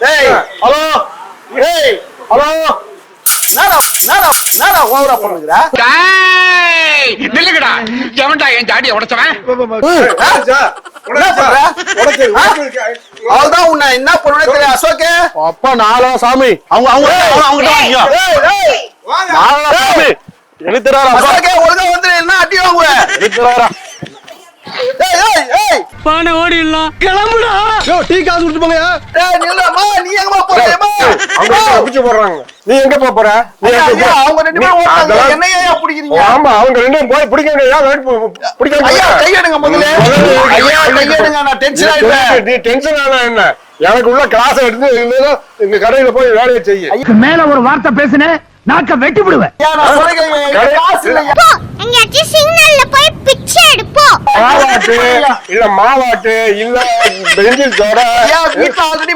ஏய் ஹலோ ஏய் ஹலோ நானா ஓவரா பண்ணுங்கடா நில்லுங்கடா எவன்டா என் ஜாடியை உடைச்சவன் அவள்தான் உன்னை என்ன பண்ணுவேன்னு தெரியும் அசோக்கு அப்பா நாளா சாமி அவங்க நாளா சாமி எழுத்துறாரா அசோக்கே ஒழுங்கா வந்து என்ன அடி வாங்குவ எழுத்துறாரா பானை ஓடிடலாம் கிளம்புடா. டீ காசு கொடுத்து போங்க. நில்லம்மா நீ எங்கம்மா போறேம்மா அவங்க பிடிச்சு போடுறாங்க. நீ எங்க போற? நீ அவங்க ரெண்டு பேரும் ஓடுறாங்க. என்ன ஏன் பிடிக்கிறீங்க? ஆமா அவங்க ரெண்டு பேரும் போய் பிடிக்கங்க. ஏன் பிடிக்கங்க? ஐயா கையெடுங்க முதல்ல. ஐயா கையெடுங்க. நான் டென்ஷன் ஆயிட்டேன். நீ டென்ஷன் ஆனா என்ன? எனக்கு உள்ள கிளாஸ் எடுத்து இந்த கடையில போய் வேலையை செய்ய. மேல ஒரு வார்த்தை பேசுனே நாக்க வெட்டி விடுவேன். நான் சொல்றேன் காசு இல்லையா? எங்கயாச்சு சிக்னல்ல போய் பிச்சை எடுப்போம். மாவாட்டு இல்ல மாவாட்டு இல்ல பெஞ்சில் சோடா. ஐயா வீட்ல ஆல்ரெடி